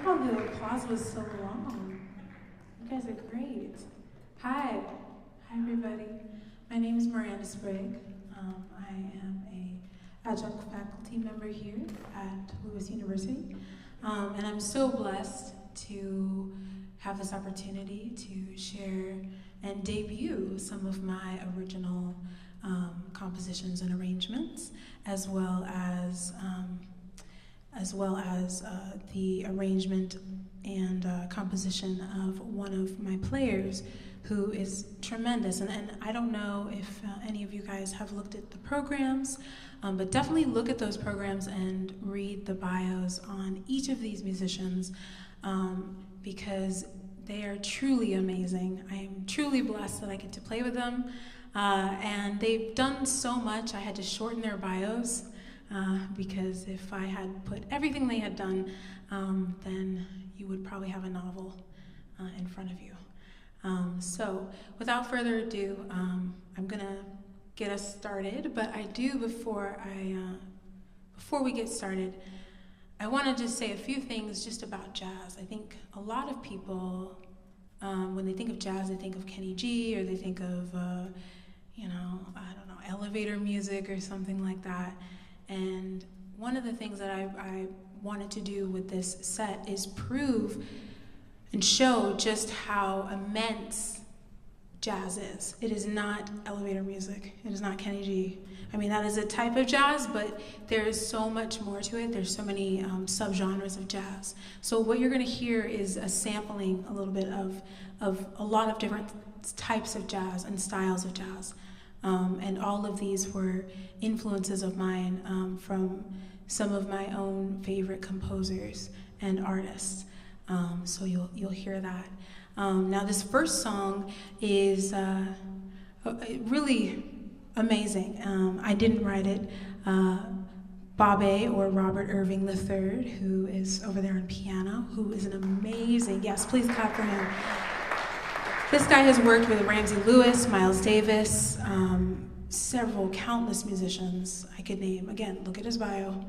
how the applause was so long. You guys are great. Hi everybody. My name is Miranda Sprague. I am a adjunct faculty member here at Lewis University. And I'm so blessed to have this opportunity to share and debut some of my original compositions and arrangements, as well as the arrangement and composition of one of my players who is tremendous. And I don't know if any of you guys have looked at the programs, but definitely look at those programs and read the bios on each of these musicians, because they are truly amazing. I am truly blessed that I get to play with them. And they've done so much, I had to shorten their bios, because if I had put everything they had done, then you would probably have a novel in front of you. So without further ado, I'm gonna get us started, but I do, before we get started, I want to just say a few things just about jazz. I think a lot of people, when they think of jazz, they think of Kenny G, or they think of, I don't know, elevator music or something like that. And one of the things that I wanted to do with this set is prove and show just how immense jazz is. It is not elevator music. It is not Kenny G. I mean, that is a type of jazz, but there is so much more to it. There's so many subgenres of jazz. So what you're going to hear is a sampling a little bit of a lot of different types of jazz and styles of jazz. And all of these were influences of mine from some of my own favorite composers and artists. So you'll hear that. Now this first song is really amazing. I didn't write it. Bobby, or Robert Irving III, who is over there on piano, who is an amazing, yes, please clap for him. This guy has worked with Ramsey Lewis, Miles Davis, several countless musicians I could name. Again, look at his bio.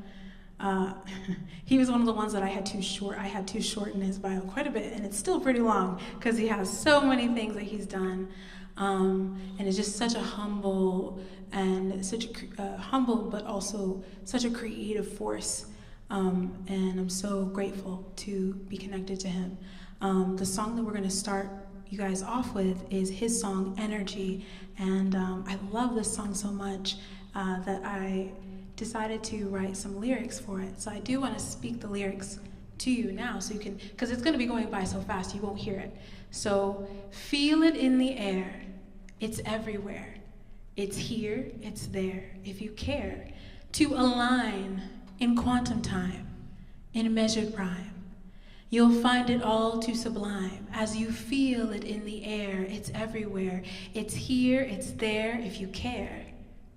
He was one of the ones that I had to shorten his bio quite a bit, and it's still pretty long because he has so many things that he's done, and it's just such a humble but also such a creative force, and I'm so grateful to be connected to him. The song that we're going to start you guys off with is his song Energy, and I love this song so much that I decided to write some lyrics for it. So I do want to speak the lyrics to you now, so you can, because it's going to be going by so fast you won't hear it. So feel it in the air, it's everywhere, it's here, it's there, if you care, to align in quantum time, in measured rhyme. You'll find it all too sublime as you feel it in the air, it's everywhere, it's here, it's there, if you care,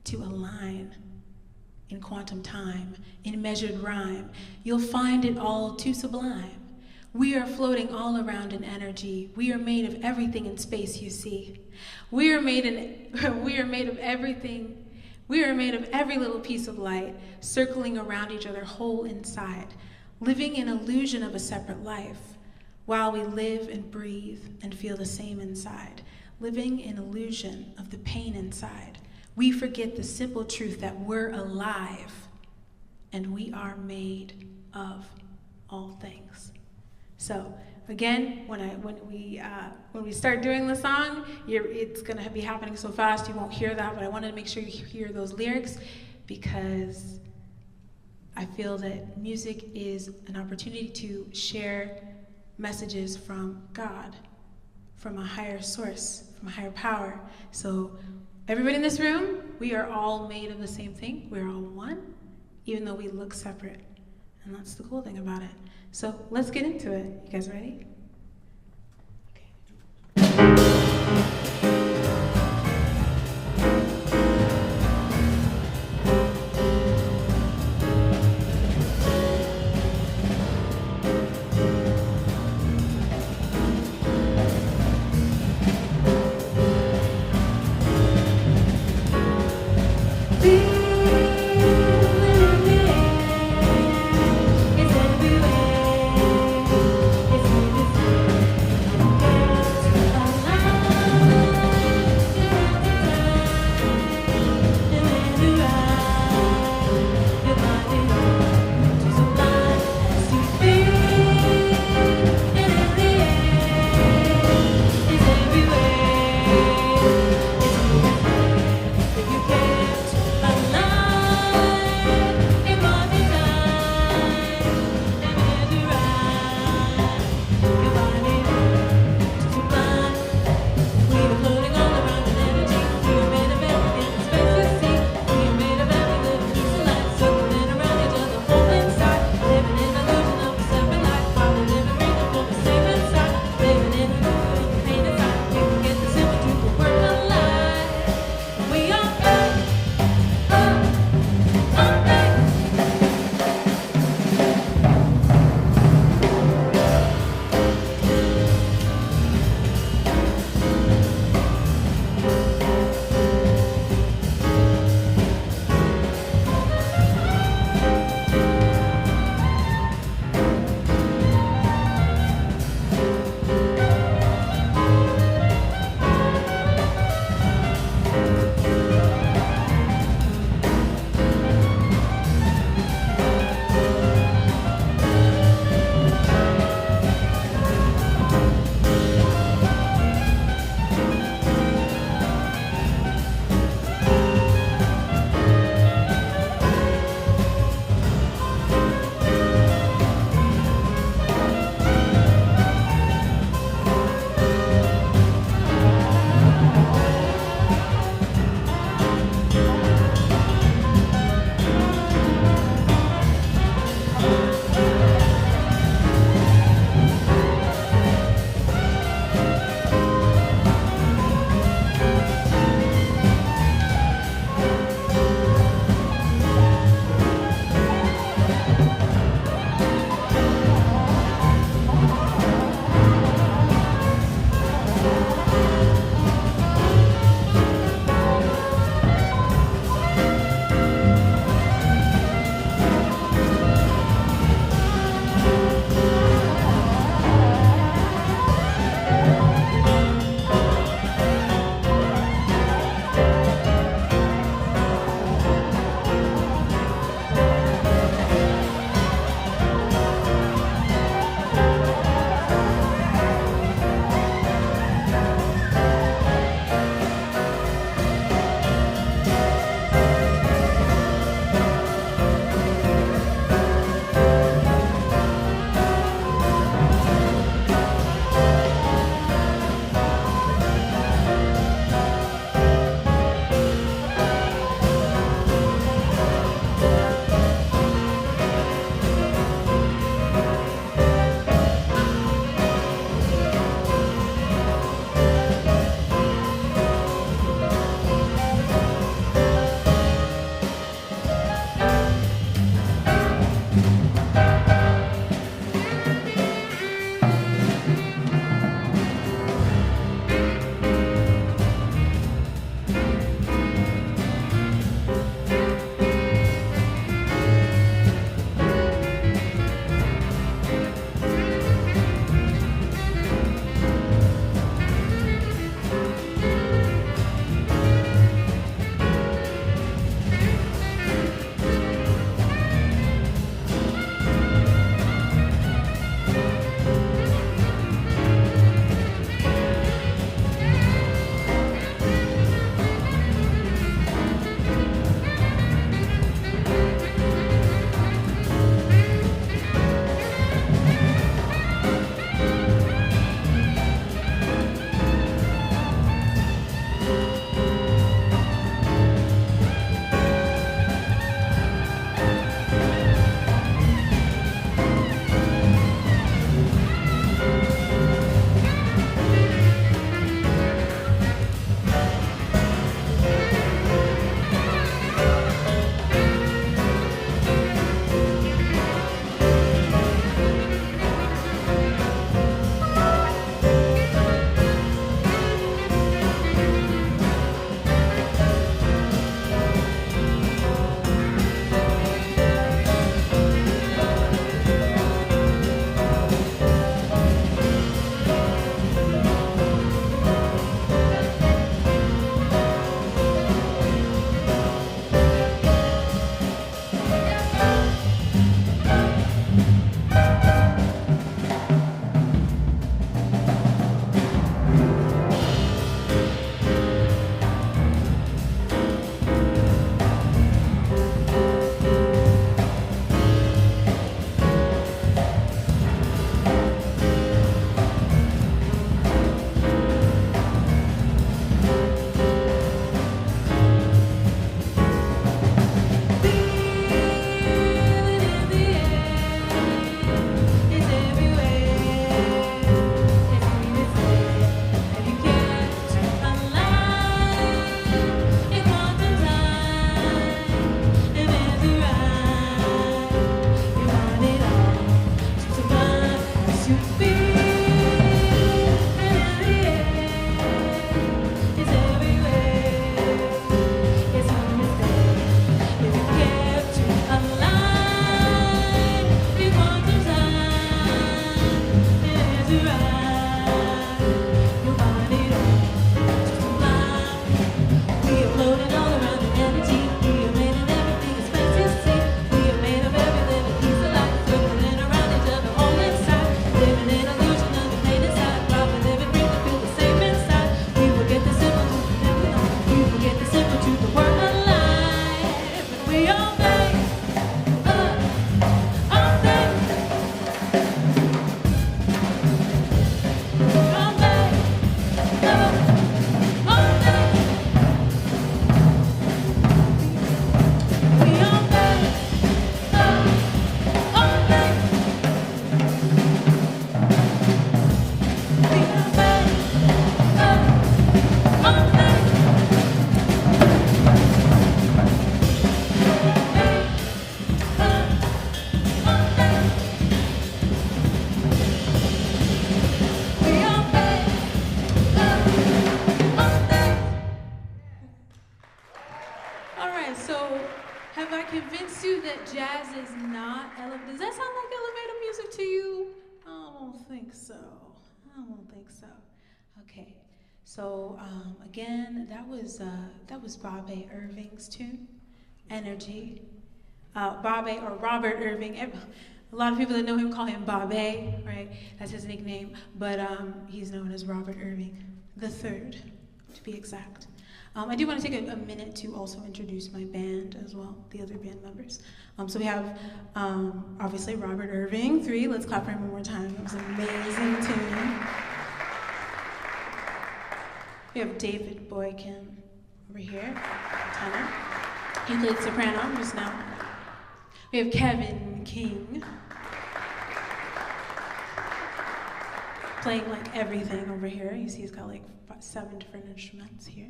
to align in quantum time, in measured rhyme. You'll find it all too sublime. We are floating all around in energy. We are made of everything in space you see. We are made of everything. We are made of every little piece of light, circling around each other whole inside, living in illusion of a separate life, while we live and breathe and feel the same inside, living in illusion of the pain inside. We forget the simple truth that we're alive and we are made of all things. So again, when we start doing the song, it's gonna be happening so fast you won't hear that, but I wanted to make sure you hear those lyrics, because I feel that music is an opportunity to share messages from God, from a higher source, from a higher power. So everybody in this room, we are all made of the same thing. We're all one, even though we look separate. And that's the cool thing about it. So let's get into it. You guys ready? It's everywhere. you that jazz is not elevator. Does that sound like elevator music to you? I don't think so. I don't think so. Okay. So again, that was Bobby Irving's tune, Energy. Bobby or Robert Irving. A lot of people that know him call him Bobby, right? That's his nickname. But he's known as Robert Irving the Third, to be exact. I do want to take a minute to also introduce my band as well, the other band members. So we have, obviously, Robert Irving, 3. Let's clap for him one more time. It was an amazing tune. We have David Boykin over here, tenor. He played soprano just now. We have Kevin King, playing like everything over here. You see he's got like 7 different instruments here.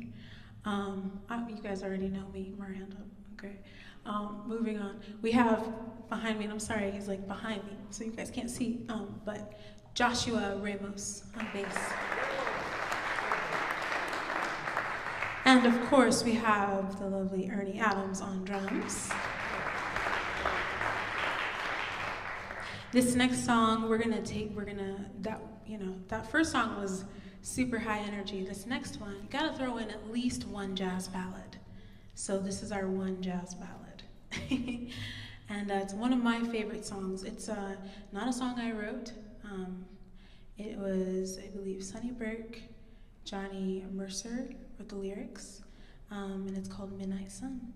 You guys already know me, Miranda, okay. Moving on. We have behind me, and I'm sorry, he's like behind me, so you guys can't see, but Joshua Ramos on bass. And of course, we have the lovely Ernie Adams on drums. This next song, that first song was super high energy. This next one, you gotta throw in at least one jazz ballad. So this is our one jazz ballad. And it's one of my favorite songs. It's not a song I wrote. It was, I believe, Sonny Burke, Johnny Mercer wrote the lyrics, and it's called Midnight Sun.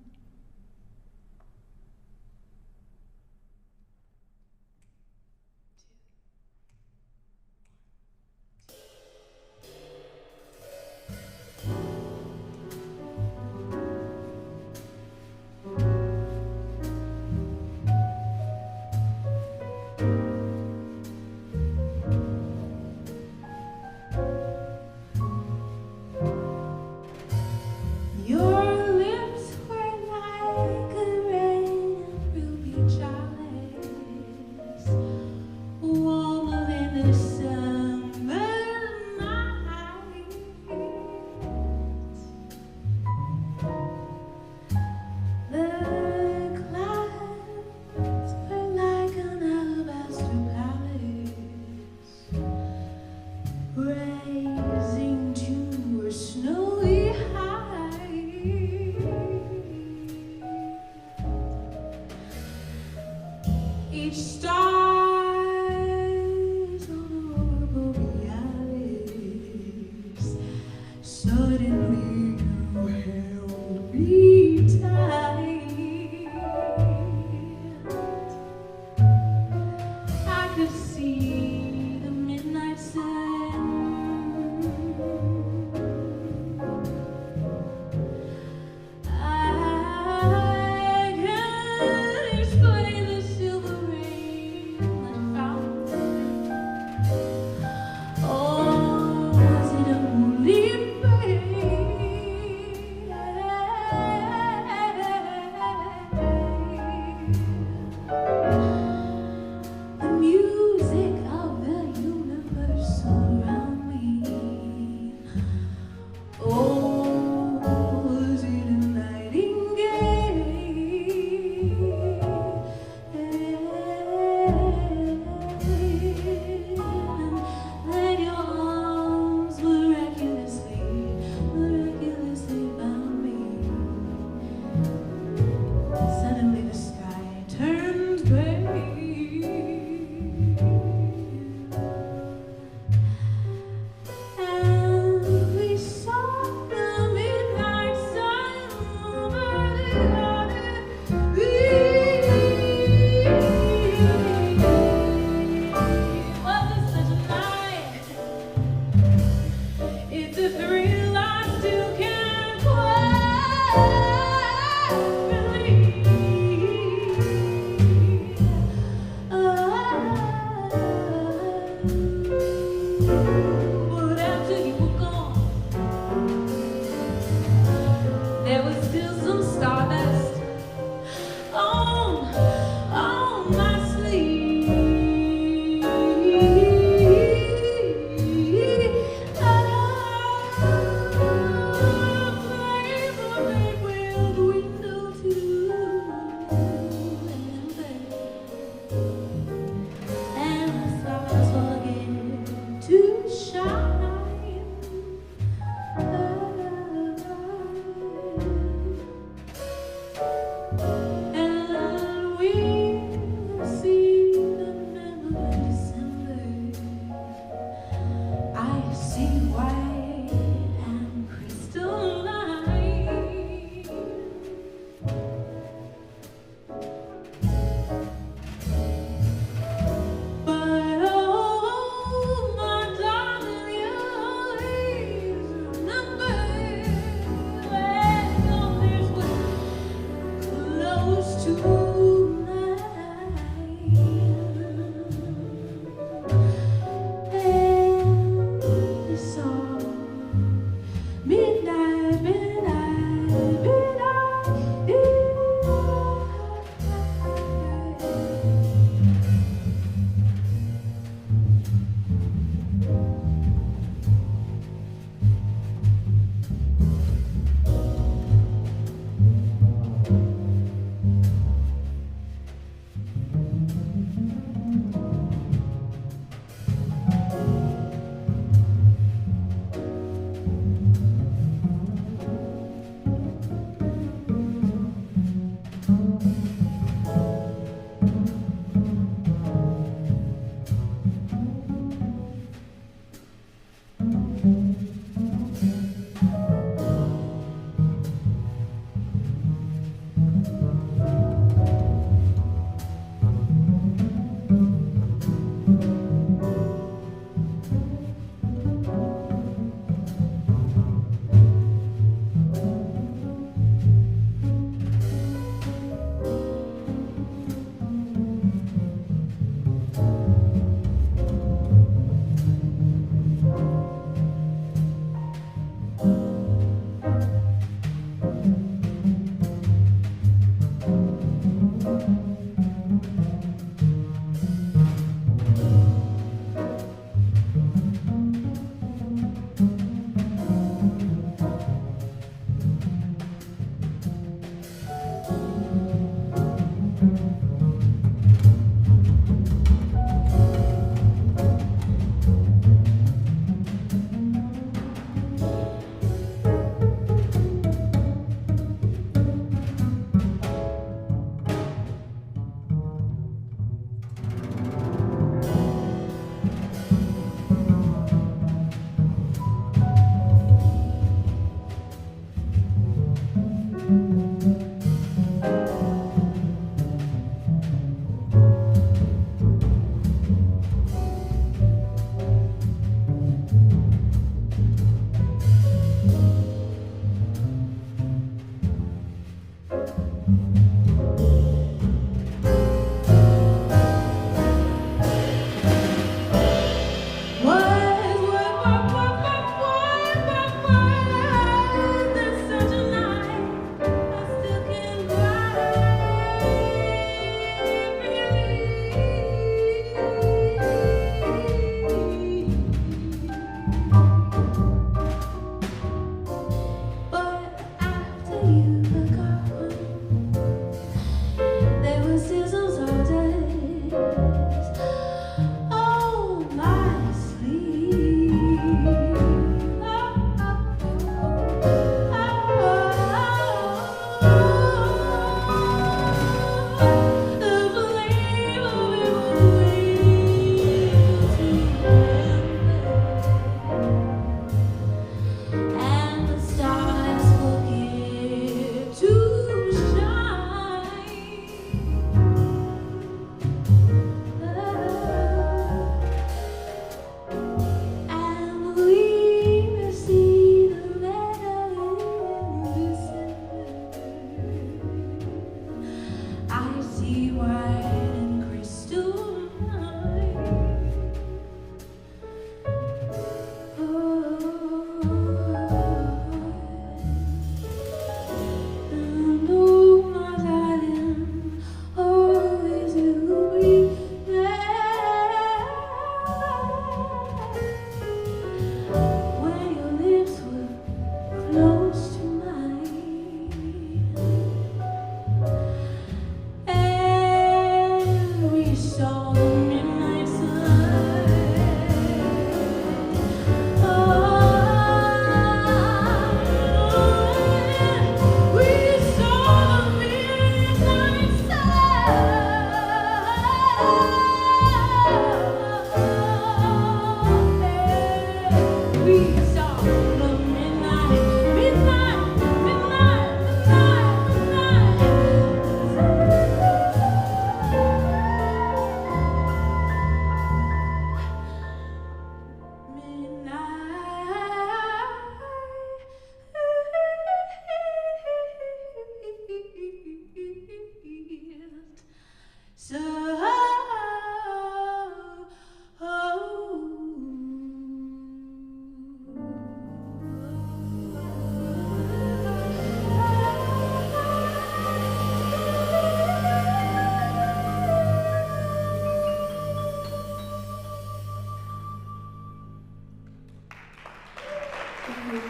you.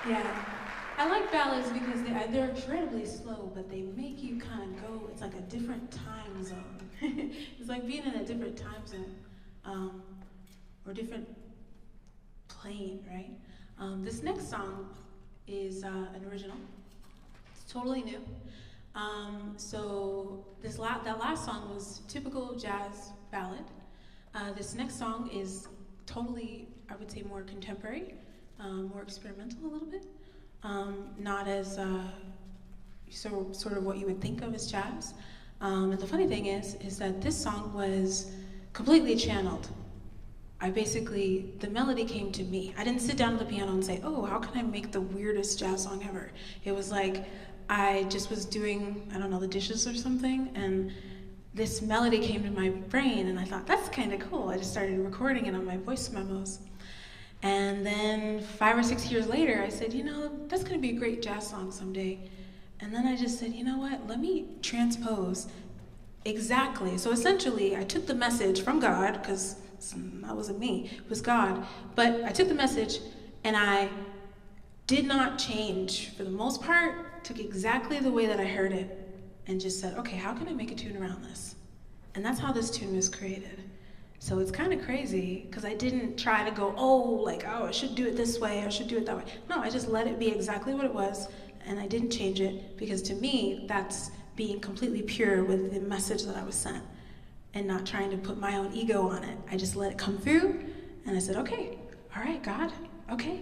Yeah. I like ballads because they're incredibly slow, but they make you kind of go, it's like a different time zone. It's like being in a different time zone, or different plane, right? This next song is an original. It's totally new. So that last song was typical jazz ballad. This next song is totally, I would say, more contemporary, more experimental a little bit. Not as sort of what you would think of as jazz. And the funny thing is that this song was completely channeled. The melody came to me. I didn't sit down at the piano and say, oh, how can I make the weirdest jazz song ever? It was like, I just was doing, I don't know, the dishes or something, and this melody came to my brain, and I thought, that's kind of cool. I just started recording it on my voice memos. And then 5 or 6 years later, I said, that's gonna be a great jazz song someday. And then I just said, you know what, let me transpose exactly. So essentially, I took the message from God, because that wasn't me, it was God. But I took the message, and I did not change, for the most part, took exactly the way that I heard it, and just said, okay, how can I make a tune around this? And that's how this tune was created. So it's kind of crazy, because I didn't try to go, oh, I should do it this way, I should do it that way. No, I just let it be exactly what it was, and I didn't change it, because to me, that's being completely pure with the message that I was sent, and not trying to put my own ego on it. I just let it come through, and I said, okay, all right, God, okay,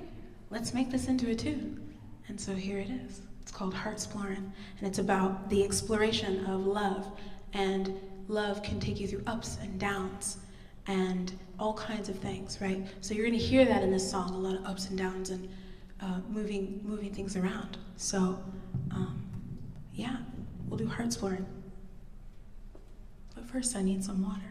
let's make this into a tune. And so here it is. It's called HeartSplorin, and it's about the exploration of love, and love can take you through ups and downs, and all kinds of things, right? So you're gonna hear that in this song, a lot of ups and downs, and moving things around. So, yeah, we'll do HeartSplorin. But first I need some water.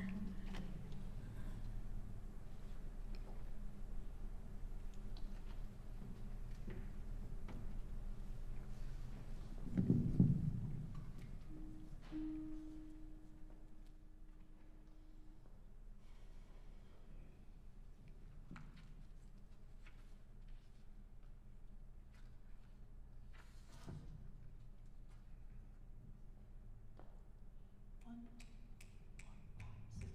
One, 6.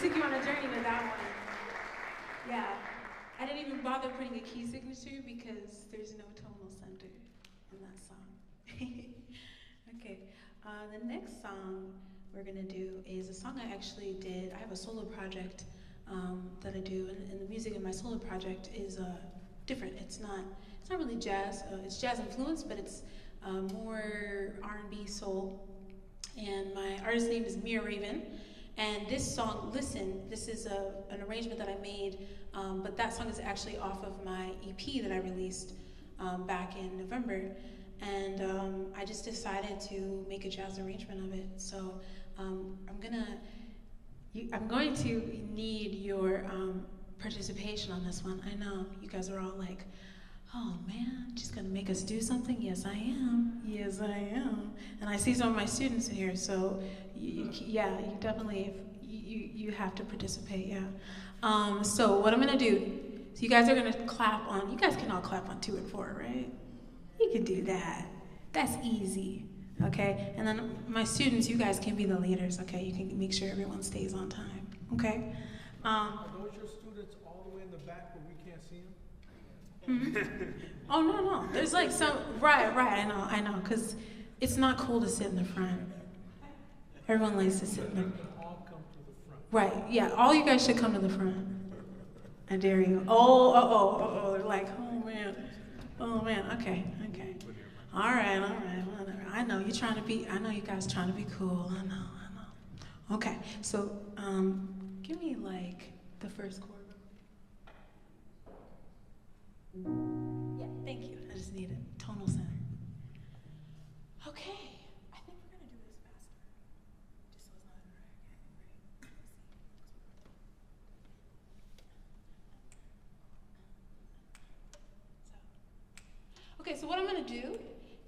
took you on a journey with that one. Yeah. I didn't even bother putting a key signature because there's no tonal center in that song. Okay. The next song we're gonna do is a song I actually did. I have a solo project that I do, and the music in my solo project is different. It's not really jazz. It's jazz influenced, but it's more R&B soul. And my artist name is Mira Raven. And this song, Listen, this is an arrangement that I made, but that song is actually off of my EP that I released back in November. And I just decided to make a jazz arrangement of it. So I'm going to need your participation on this one. I know you guys are all like, oh man, she's gonna make us do something? Yes, I am. Yes, I am. And I see some of my students in here, so you definitely, you have to participate, yeah. So what I'm gonna do, so you guys are gonna clap on, you guys can all clap on 2 and 4, right? You can do that. That's easy, okay? And then my students, you guys can be the leaders, okay? You can make sure everyone stays on time, okay? Are those your students all the way in the back where we can't see them? Mm-hmm. Oh, no. There's like some, right, I know, because it's not cool to sit in the front. Everyone likes to sit in the front. All come to the front. Right, yeah, all you guys should come to the front. I dare you. Oh, they're like, oh man, okay. All right, whatever. I know you guys trying to be cool, I know. Okay, so, give me like the first chord. Yeah, thank you. I just need a tonal center. Okay, I think we're gonna do this faster, just so it's not in a Okay, so what I'm gonna do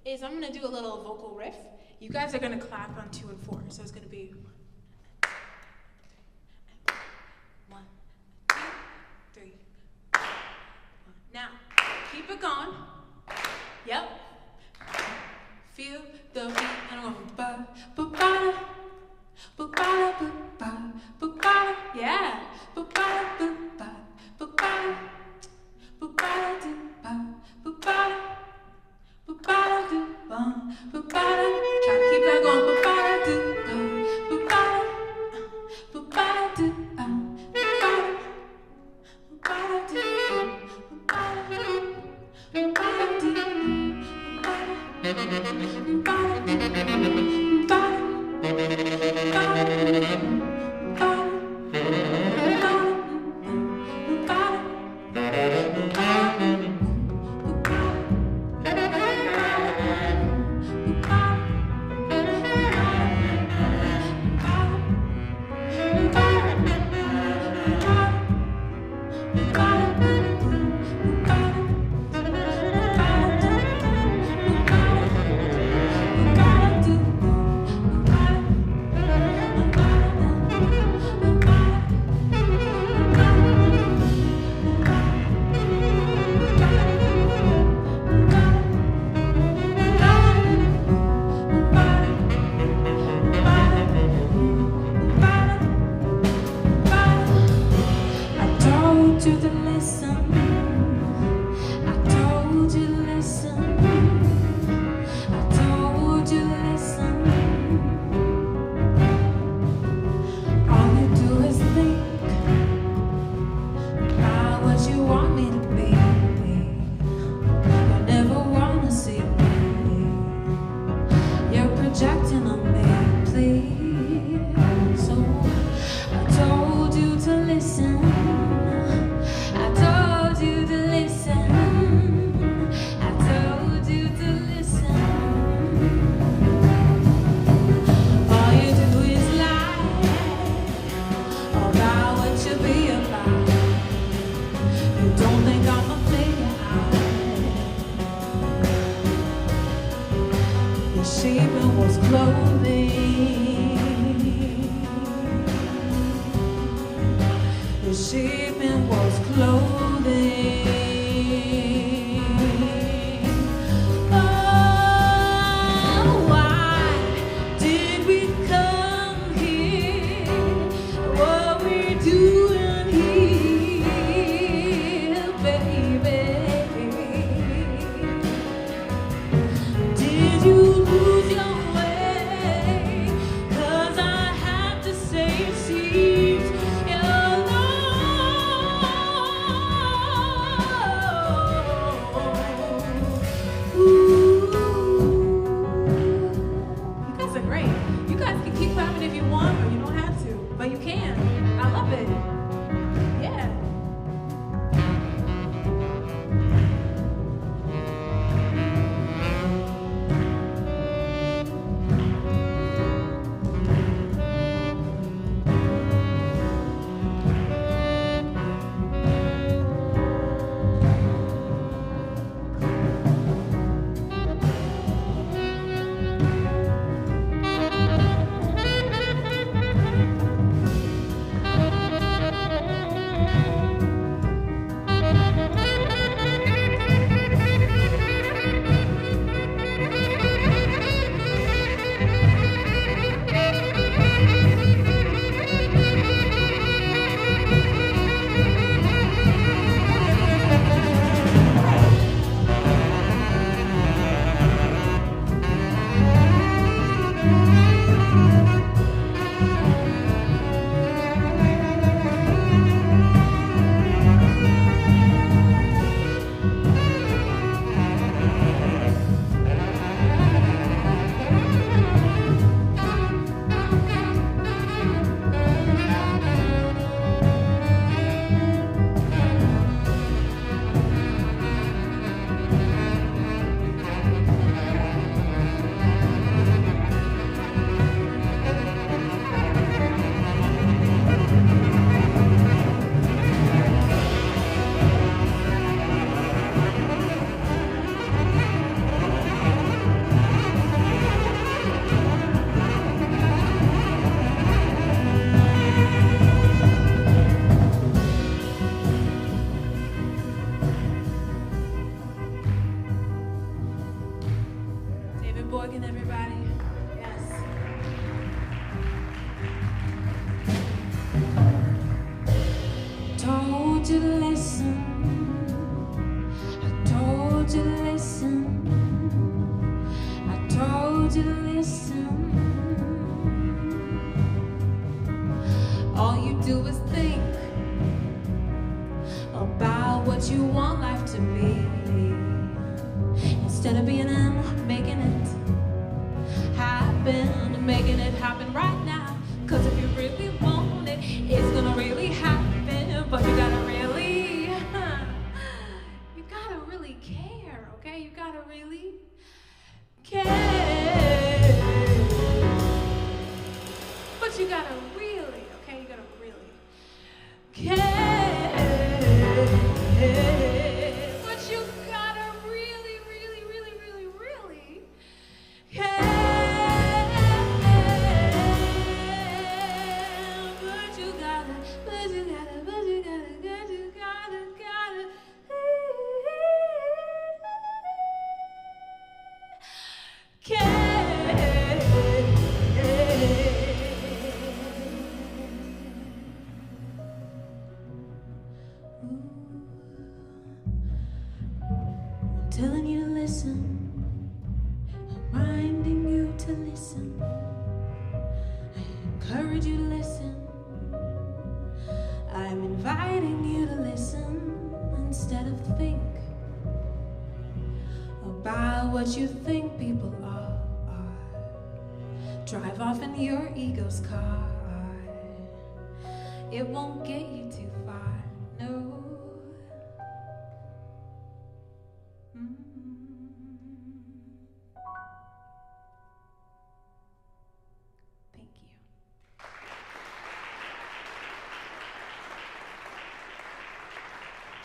is I'm gonna do a little vocal riff. You guys are gonna clap on 2 and 4, so it's gonna be 1, 2, 3. Now, keep it going. Yep. Feel the beat, and I'm going ba ba ba ba ba ba ba ba. Yeah. Ba ba ba ba ba ba ba ba do ba ba ba ba ba do ba ba ba. Try to keep that going. Ba ba do ba ba ba ba do ba ba ba do. Boykin, everybody. Yes. Told you to listen. I told you to listen. I told you to listen. All you do is think about what you want life to be. Instead of being in, making it happen right now. Cause if you really want it, it's gonna really happen. But you gotta really care, okay? You gotta really care. But you gotta really, okay? You gotta really care. But you gotta really care. Telling you to listen, reminding you to listen. I encourage you to listen. I'm inviting you to listen instead of think about what you think people are. Drive off in your ego's car. It won't get you too far, no. Thank you.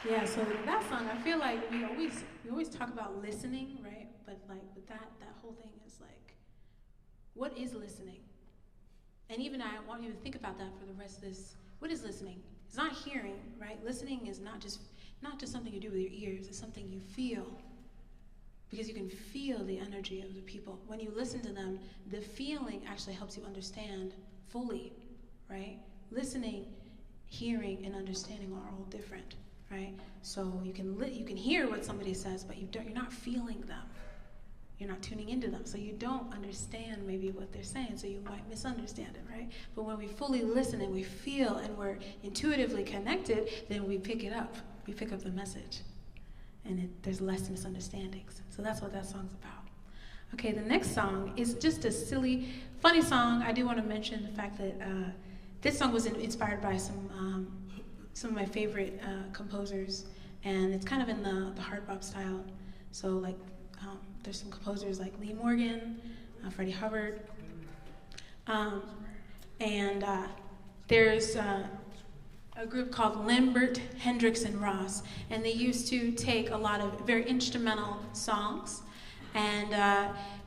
Yeah, so that song, I feel like we always talk about listening, right? But like with that whole thing is like, what is listening? And even I want you to think about that for the rest of this. What is listening? It's not hearing, right? Listening is not just something you do with your ears. It's something you feel, because you can feel the energy of the people. When you listen to them, the feeling actually helps you understand fully, right? Listening, hearing, and understanding are all different, right? So you can hear what somebody says, but you're not feeling them. You're not tuning into them, so you don't understand maybe what they're saying, so you might misunderstand it, right? But when we fully listen and we feel and we're intuitively connected, then we pick it up. We pick up the message, and there's less misunderstandings. So that's what that song's about. Okay, the next song is just a silly, funny song. I do want to mention the fact that this song was inspired by some of my favorite composers, and it's kind of in the hard bop style. So like, there's some composers like Lee Morgan, Freddie Hubbard, and there's a group called Lambert, Hendricks, and Ross, and they used to take a lot of very instrumental songs, and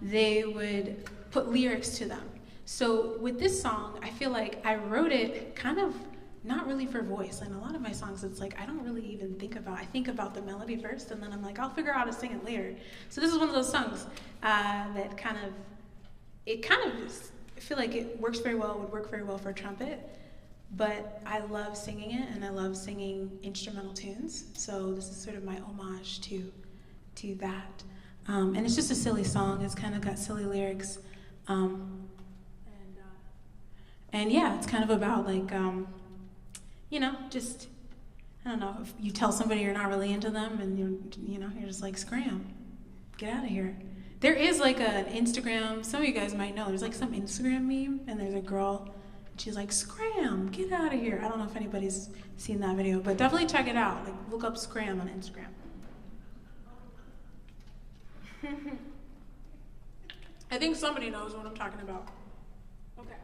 they would put lyrics to them. So with this song, I feel like I wrote it kind of not really for voice. And a lot of my songs, it's like I don't really even think about. I think about the melody first, and then I'm like, I'll figure out how to sing it later. So this is one of those songs that kind of I feel like it works very well. Would work very well for trumpet. But I love singing it, and I love singing instrumental tunes. So this is sort of my homage to that. And it's just a silly song. It's kind of got silly lyrics. And yeah, it's kind of about like, just, I don't know, if you tell somebody you're not really into them and you're just like, Scram, get out of here. There is like an Instagram, some of you guys might know, there's like some Instagram meme, and there's a girl, and she's like, Scram, get out of here. I don't know if anybody's seen that video, but definitely check it out. Like, look up Scram on Instagram. I think somebody knows what I'm talking about. Okay.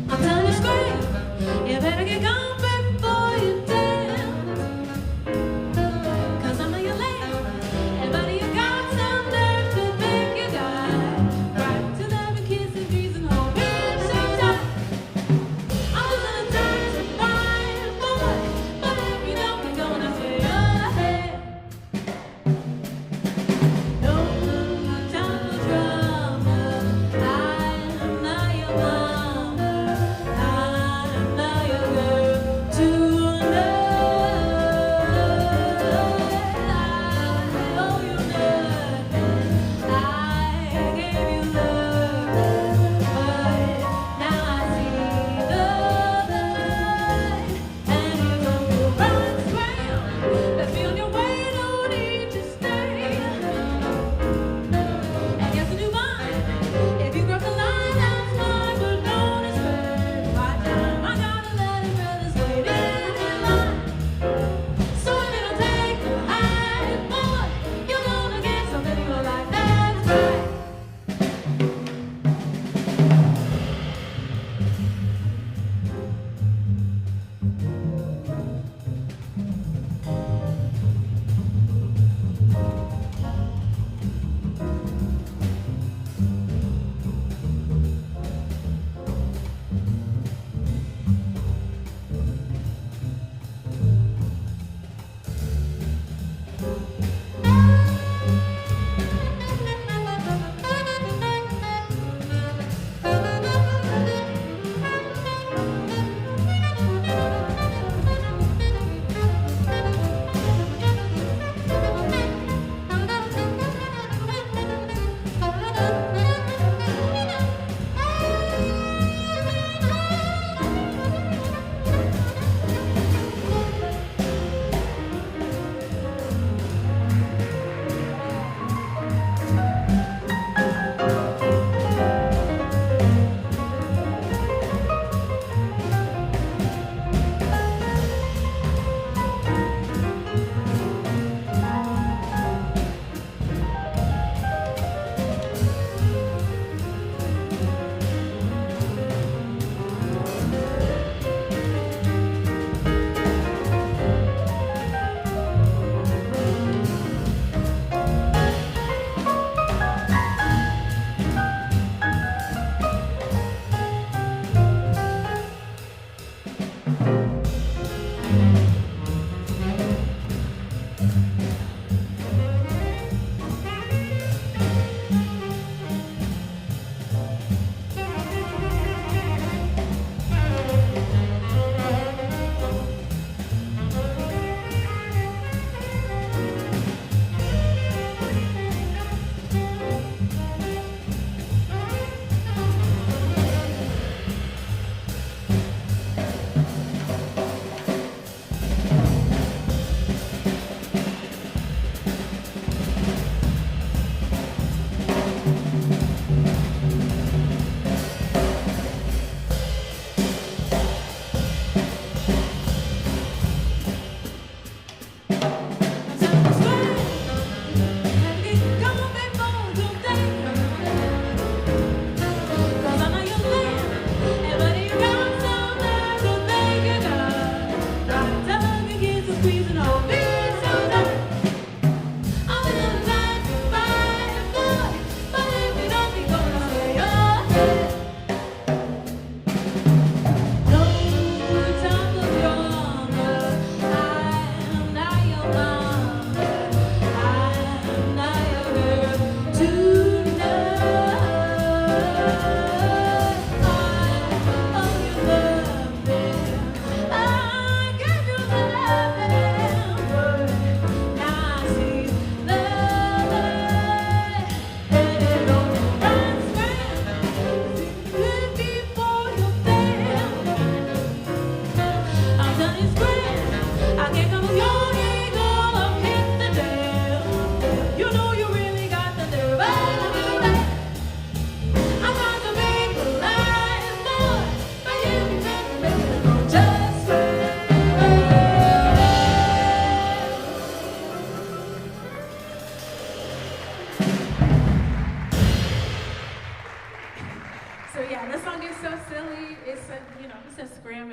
I'm telling you, Scram, you better get gone before you dance. 'Cause I'm not your lady, everybody you got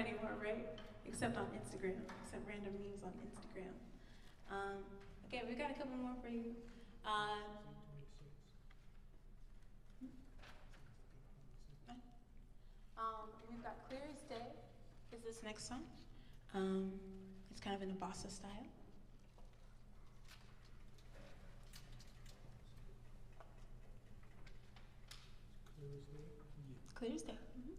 anymore, right? Except on Instagram, except random memes on Instagram. Okay, we got a couple more for you. We've got Clear as Day is this next song. It's kind of in a bossa style. Clear as Day. Mm-hmm.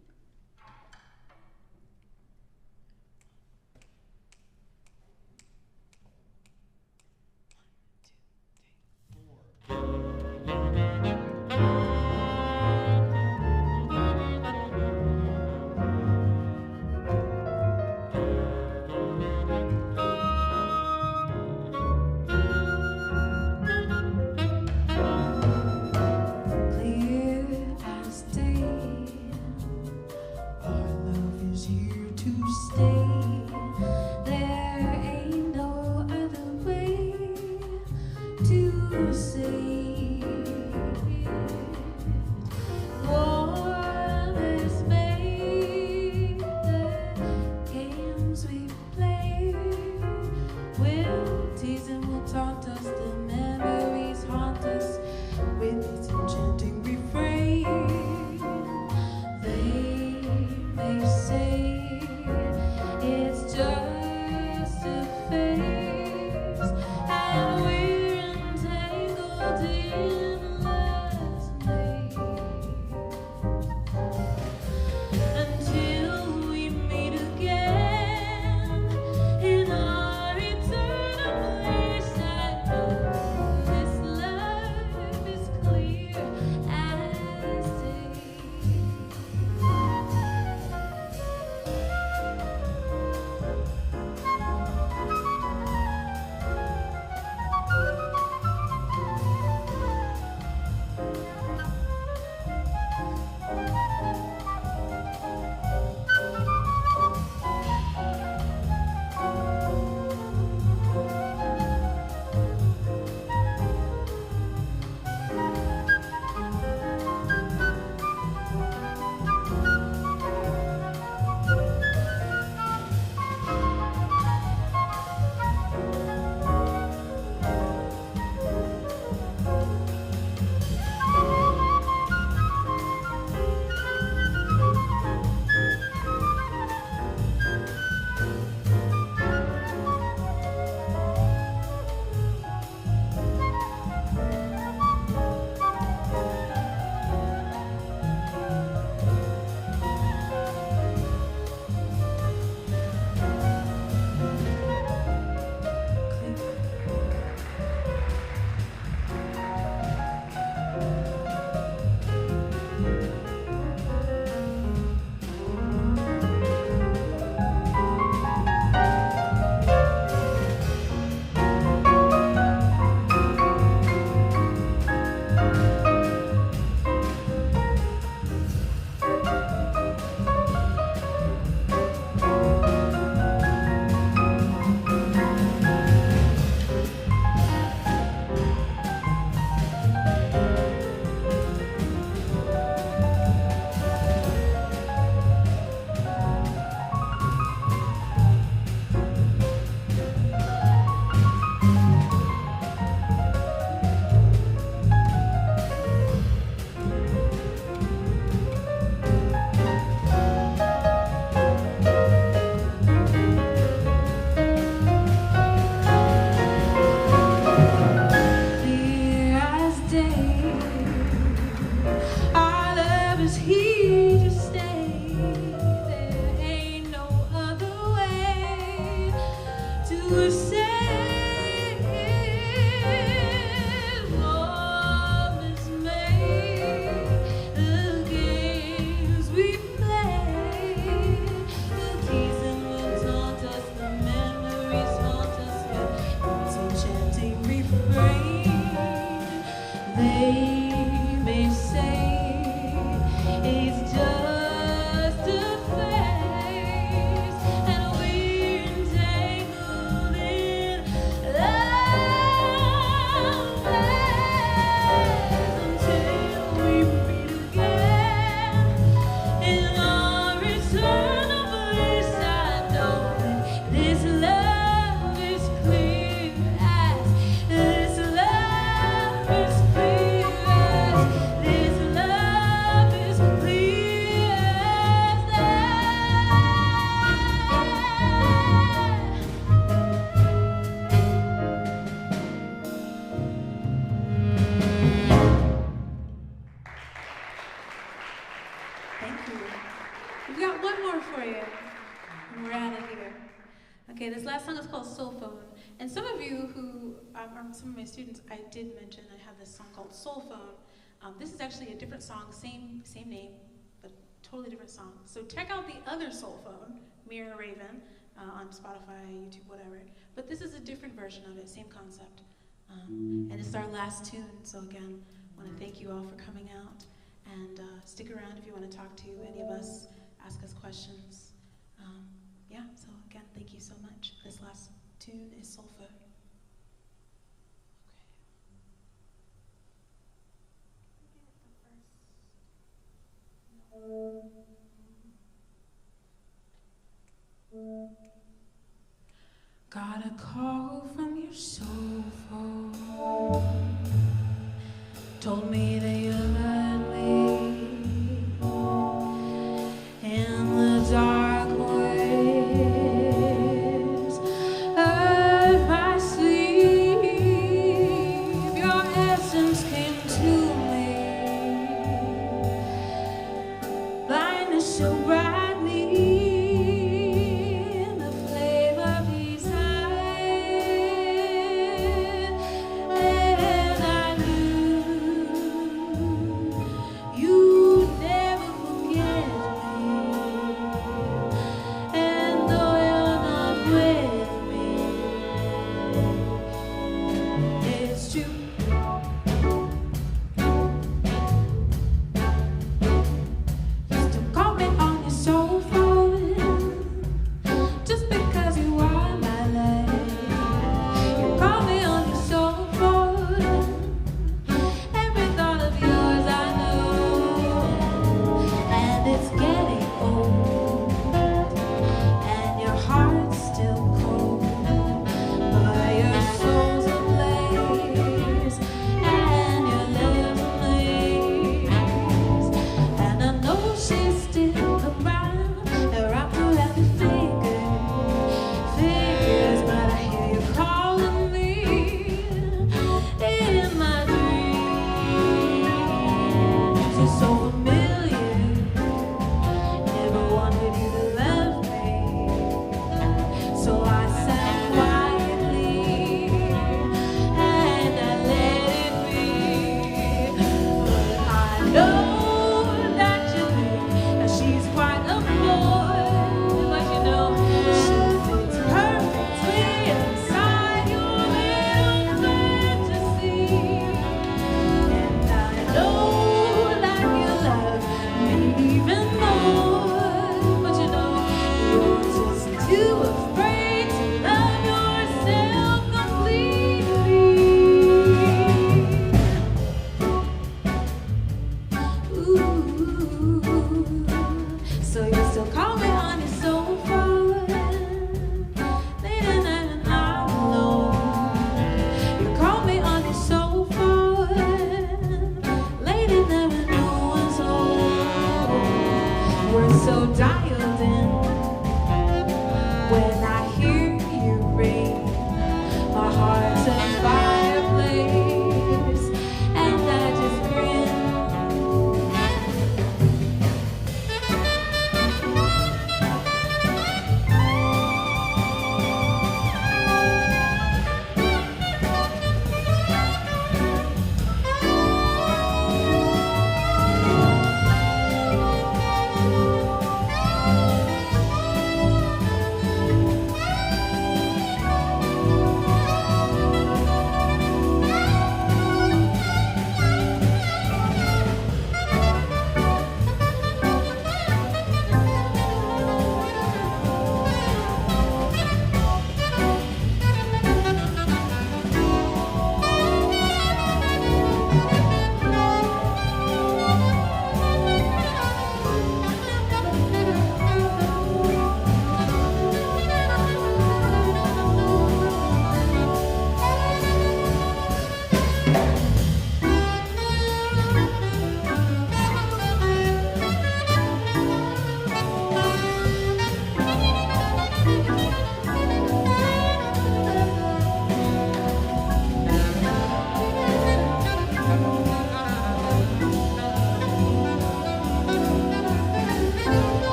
for you. And we're out of here. Okay, this last song is called Soulphone. And some of you who, some of my students, I did mention I have this song called Soulphone. This is actually a different song, same name, but totally different song. So check out the other Soulphone, Mira Raven, on Spotify, YouTube, whatever. But this is a different version of it, same concept. And it's our last tune, so again, I want to thank you all for coming out. And stick around if you want to talk to any of us, ask us questions. Yeah, so again, thank you so much. This last tune is Soulphone. Got a call from your soul phone. Told me that you loved me in the dark ways of my sleep. Your essence came to me, blindness so brightly. The flame of desire, and I knew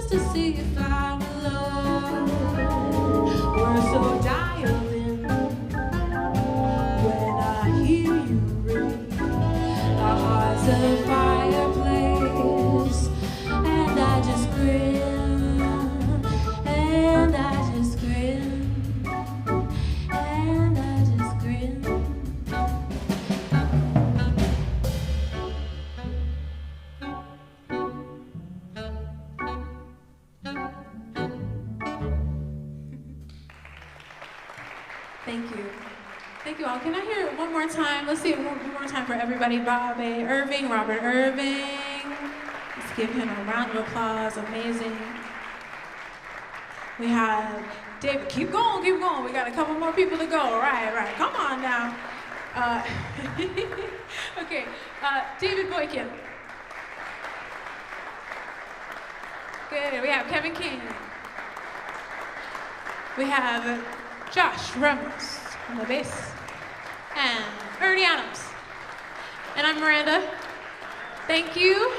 just to see if I'm alone. We're so dialed in when I hear you ring. Our hearts a fireplace, and I just grin, and I just grin, and I just grin. Thank you. Thank you all. Can I hear it one more time? Let's see it one more time for everybody. Bob A. Irving, Robert Irving. Let's give him a round of applause. Amazing. We have David. Keep going, keep going. We got a couple more people to go. Right. Come on now. Okay. David Boykin. Good. We have Kevin King. We have Josh Ramos on the bass, and Ernie Adams. And I'm Miranda. Thank you.